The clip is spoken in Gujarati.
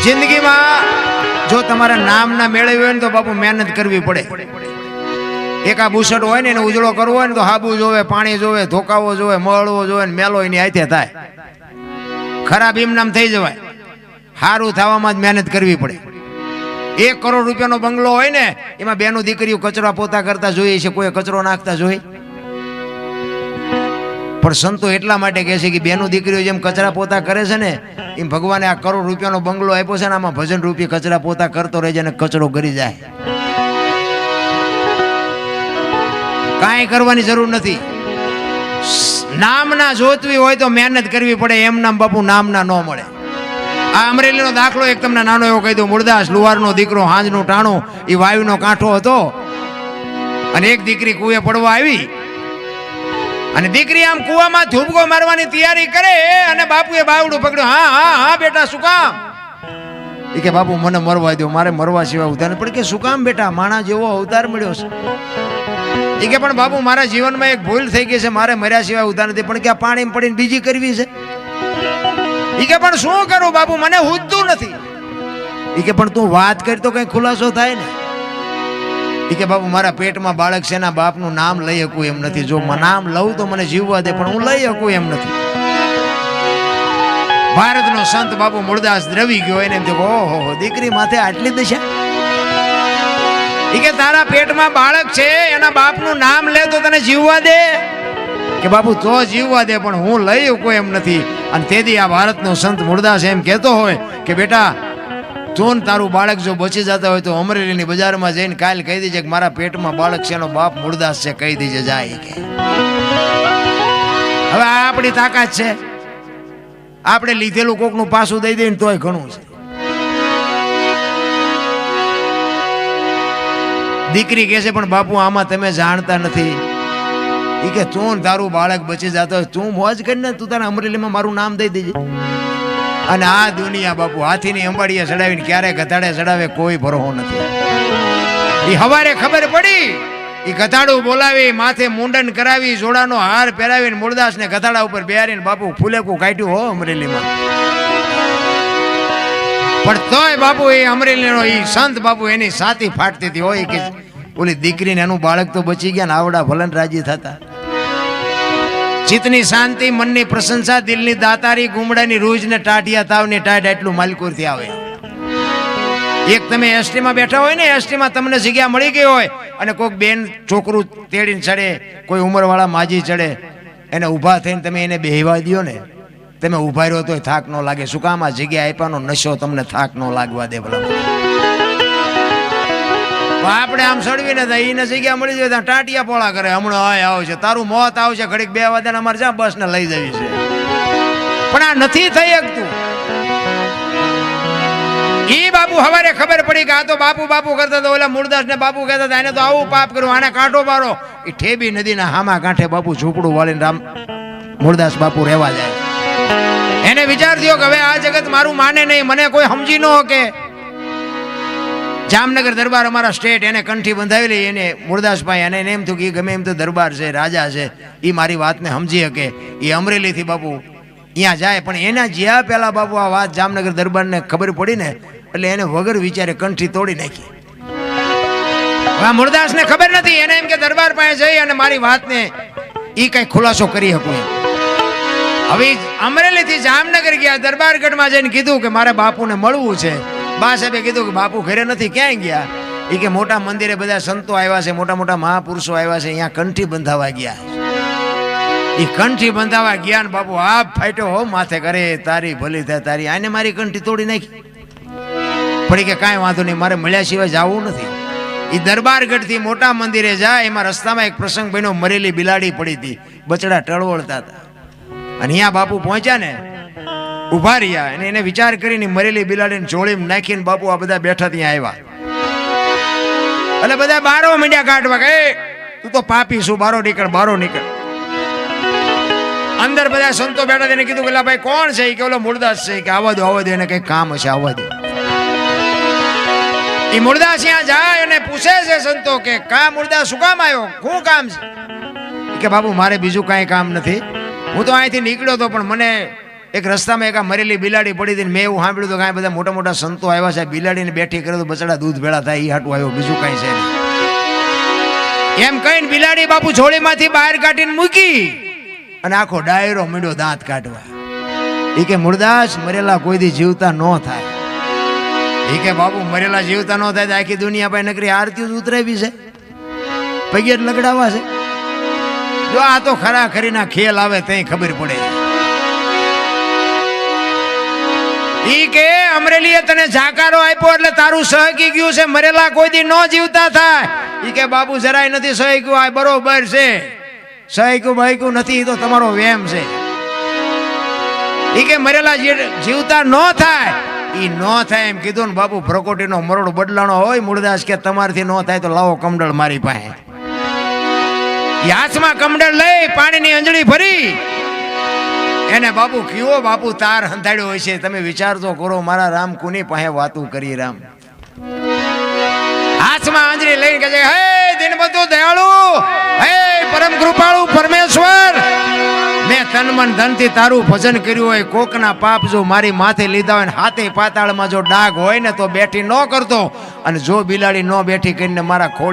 જિંદગીમાં જો તમારા નામના મેળવ્યું હોય ને તો બાપુ મહેનત કરવી પડે. એક આ બુસટ હોય ને એને ઉજળો કરવો હોય ને તો હાબુ જોવે, પાણી જોવે, ધોકાવો જોવે, મળવો જોવે ને મેલો એની હાથે થાય. ખરાબ ઇમનામ થઈ જવાય. સારું થવામાં જ મહેનત કરવી પડે. 1 કરોડ રૂપિયાનો બંગલો હોય ને એમાં બેનો દીકરીઓ કચરા પોતા કરતા જોઈએ છે, કોઈ કચરો નાખતા જોઈએ? પણ સંતો એટલા માટે કહે છે કે બેનો દીકરીઓ જેમ કચરા પોતા કરે છે ને એમ ભગવાને આ કરોડ રૂપિયાનો બંગલો આપ્યો છે ને આમાં ભજન રૂપી કચરા પોતા કરતો રહેજે અને કચરો ગરી જાય. કાંઈ કરવાની જરૂર નથી. નામના જોતવી હોય તો મહેનત કરવી પડે. એમ નામ બાપુ નામના ન મળે. આ અમરેલીનો દાખલો એક તમને નાનો એવો કહી દઉં. મૂળદાસ લુહારનો દીકરો, હાંજનું ટાણું, એ વાયુનો કાંઠો હતો અને એક દીકરી કુએ પડવા આવી અને દીકરી આમ કુવામાં ધૂબકો મારવાની તૈયારી કરે અને બાપુએ બાવડું પકડ્યું. હા હા હા બેટા, શું કામ? એ કે બાપુ મને મરવા દો, મારે મરવા સિવાય ઉધાર પણ. કે શું કામ બેટા? માણા જેવો અવતાર મળ્યો છે. એ કે પણ બાપુ મારા જીવનમાં એક ભૂલ થઈ ગઈ છે, મારે મર્યા સિવાય ઉધાર નથી. પણ કે આ પાણીમાં પડીને બીજી કરવી છે. એ કે પણ શું કરું બાપુ, મને હુજતું નથી. એ કે પણ તું વાત કરી તો કઈ ખુલાસો થાય ને. એ કે બાપુ મારા પેટમાં બાળક છે, એના બાપનું નામ લઈ શકું એમ નથી. જો નામ લઉં તો મને જીવવા દે, પણ હું લઈ શકું એમ નથી. ભારતનો સંત બાપુ મૂળદાસ દ્રવી ગયો. એને એમ થયું ઓહો દીકરી માથે આટલી દશા. એ કે તારા પેટમાં બાળક છે, એના બાપનું નામ લે તો તને જીવવા દે? કે બાપુ તો જીવવા દે, પણ હું લઈ શકું એમ નથી. અને તેથી આ ભારતનો સંત મૂળદાસ એમ કહેતો હોય કે બેટા તું તારું બાળક જો બચી જતા હોય તો અમરેલીની બજારમાં જઈને કાલ કહી દેજે કે મારા પેટમાં બાળક છે, એનો બાપ મૂળદાસ છે, કહી દેજે જાય. કે હવે આ આપણી તાકાત છે. આપણે લીધેલું કોકનું પાછું દઈ દઈએ તોય ઘણું છે. દીકરી કહે છે પણ બાપુ આમાં તમે જાણતા નથી. એ કે તું તારું બાળક બચી જતો હોય તું મોજ કરીને તું તારા અમરેલીમાં મારું નામ દઈ દેજે. અને આ દુનિયા બાપુ હાથીની અંબાડીએ ચડાવીને ક્યારે ગધાડે ચડાવે કોઈ ભરોસો નથી. એ હવારે ખબર પડી, એ ગધાડું બોલાવી, માથે મુંડન કરાવી, જોડાનો હાર પહેરાવીને મૂળદાસને ગધાડા ઉપર બેહારીને બાપુ ફૂલેકું કાઢ્યું હો અમરેલીમાં. પણ તોય બાપુ એ અમરેલીનો એ સંત બાપુ એની સાથી ફાટતી હતી હોય કે ઓલી દીકરીને એનું બાળક તો બચી ગયા ને આવડા ભલન રાજી થતા. ચિત્તની શાંતિ, મનની પ્રશંસા, દિલની દાતારી, ગુમડાની રૂજ ને ટાઢિયા તાવની ટાઢ એટલું માલકુરથી આવે. એક તમે એસટીમાં બેઠા હોય ને, એસટીમાં તમને જગ્યા મળી ગઈ હોય અને કોઈક બેન છોકરું તેડીને ચડે, કોઈ ઉંમરવાળા માજી ચડે, એને ઊભા થઈને તમે એને બેહવા દો ને, તમે ઊભા રહ્યો તો થાક ન લાગે. શું કામ? આ જગ્યા આપ્યાનો નશો તમને થાક ન લાગવા દે. ભલા આપણે આમ સડવીને એને જગ્યા મળી જાય ત્યાં ટાટિયા પોળા કરે. હમણાં આય આવશે, તારું મોત આવશે, ઘડીક 2 વાગ્યાને અમારે જ્યાં બસ ને લઈ જવી છે. પણ આ નથી થઈ શકતું. ઈ બાપુ હવારે ખબર પડી કે આ તો બાપુ બાપુ કરતા હતા, ઓલા મૂળદાસ ને બાપુ કહેતા હતા, એને તો આવું પાપ કર્યું, આને કાંઠો મારો. એ ઠેબી નદીના હામા કાંઠે બાપુ ઝૂંપડું વાળીને રામ મૂળદાસ બાપુ રહેવા જાય. એને વિચાર થયો કે હવે આ જગત મારું માને નહીં, મને કોઈ સમજી ન શકે. જામનગર દરબાર અમારા સ્ટેટ, એને કંઠી બંધાવેલી એને મૂળદાસભાઈ, અને એને એમ થયું કે ગમે એમ તો દરબાર છે, રાજા છે, એ મારી વાતને સમજી શકે. એ અમરેલીથી બાપુ અહીંયા જાય. પણ એના જ્યાં પહેલા બાપુ આ વાત જામનગર દરબારને ખબર પડી ને એટલે એને વગર વિચારે કંઠી તોડી નાખી. હવે મૂળદાસને ખબર નથી. એને એમ કે દરબાર પાસે જઈ અને મારી વાતને એ કઈ ખુલાસો કરી શકું. હવે અમરેલીથી જામનગર ગયા, દરબારગઢમાં જઈને કીધું કે મારે બાપુને મળવું છે. બા સાહેબે કીધું કે બાપુ ઘરે નથી, ક્યાંય ગયા? એ કે મોટા મંદિરે બધા સંતો આવ્યા છે, મોટા મોટા મહાપુરુષો આવ્યા છે, અહીંયા કંઠી બંધાવા ગયા. એ કંઠી બંધાવા ગયા ને બાપુ આપ ફાટ્યો હો માથે કરે, તારી ભલી થાય તારી, આને મારી કંઠી તોડી નાખી. પડી કે કાંઈ વાંધો નહીં, મારે મળ્યા સિવાય જવું નથી. એ દરબારગઢથી મોટા મંદિરે જાય, એમાં રસ્તામાં એક પ્રસંગ બન્યો, મરેલી બિલાડી પડી હતી, બચડા ટળવળતા હતા. અને અહીંયા બાપુ પહોંચ્યા ને, ઉભા રહ્યા, અને એને વિચાર કરીને મરેલી બિલાડીને જોડીમાં નાખીને બાપુ આ બધા બેઠા ત્યાં આવ્યા. એટલે બધા બારો મીંડ્યા કાઢવા કે તું તો પાપી શું, બારો નીકળ, બારો નીકળ. અંદર બધા સંતો બેઠા, તેને કીધું કે ભાઈ કોણ છે? કે ઓલો મૂળદાસ છે. કે આવવા દો, એને કઈ કામ હશે, આવવા દો. એ મૂળદાસ ત્યાં જાય અને પૂછે છે સંતો કે કા મૂળદાસ શું કામ આવ્યો, શું કામ છે? કે બાપુ મારે બીજું કાંઈ કામ નથી, હું તો અહીંથી નીકળ્યો હતો પણ મને એક રસ્તામાં એક આ મરેલી બિલાડી પડી હતી ને મેં એવું સાંભળ્યું તો કાંઈ બધા મોટા મોટા સંતો આવ્યા છે, બિલાડીને બેઠી કરે તો બચડા દૂધ ભેળા થાય, એ હાટું આવ્યો, બીજું કાંઈ છે નહીં. એમ કહીને બિલાડી બાપુ જોડીમાંથી બહાર કાઢીને મૂકી અને આખો ડાયરો મીડ્યો દાંત કાઢવા. એ કે મુરદાસ મરેલા કોઈ દી જીવતા ન થાય. એ કે બાપુ મરેલા જીવતા ન થાય તો આખી દુનિયા પાસે નકરી આરતી જ ઉતરાવી છે, પગે જ લગડાવા છે. જો આ તો ખરા ખરીના ખેલ આવે તઈ ખબર પડે. ઈ કે અમરેલીએ તને જાકારો આપ્યો એટલે તારું સહકી ગયું છે, મરેલા કોઈ દી ન જીવતા થાય. ઈ કે બાપુ જરાય નથી સહક્યું, આ બરોબર છે, સહક્યું બહક્યું નથી, તો તમારો વેમ છે. ઈ કે મરેલા જીવતા ન થાય, ઈ ન થાય એમ કીધું ને બાપુ પ્રકોટીનો મરોડ બદલાણો હોય. મૂળદાસ કે તમારથી ન થાય તો લાવો કમડળ મારી પાસે. હાથમાં કમડળ લઈ પાણીની અંજળી ભરી એને બાપુ કયો બાપુ તાર હંધાડ્યો હોય છે. તમે વિચાર તો કરો, મારા રામ કોની પાસે વાતું કરી રામ. હાથમાં અંજળી લઈને કહે છે, હે દિનબંધુ દયાળુ, હે પરમ કૃપાળુ પરમેશ્વર, મેં તન મન ધનથી તારું ભજન કર્યું હોય, કોકના પાપ જો મારી માથે લીધા હોય ને હાથે પાતાળમાં જો ડાઘ હોય ને તો બેઠી ન કરતો, અને જો બિલાડી ન બેઠી કરીને મારા ખોળ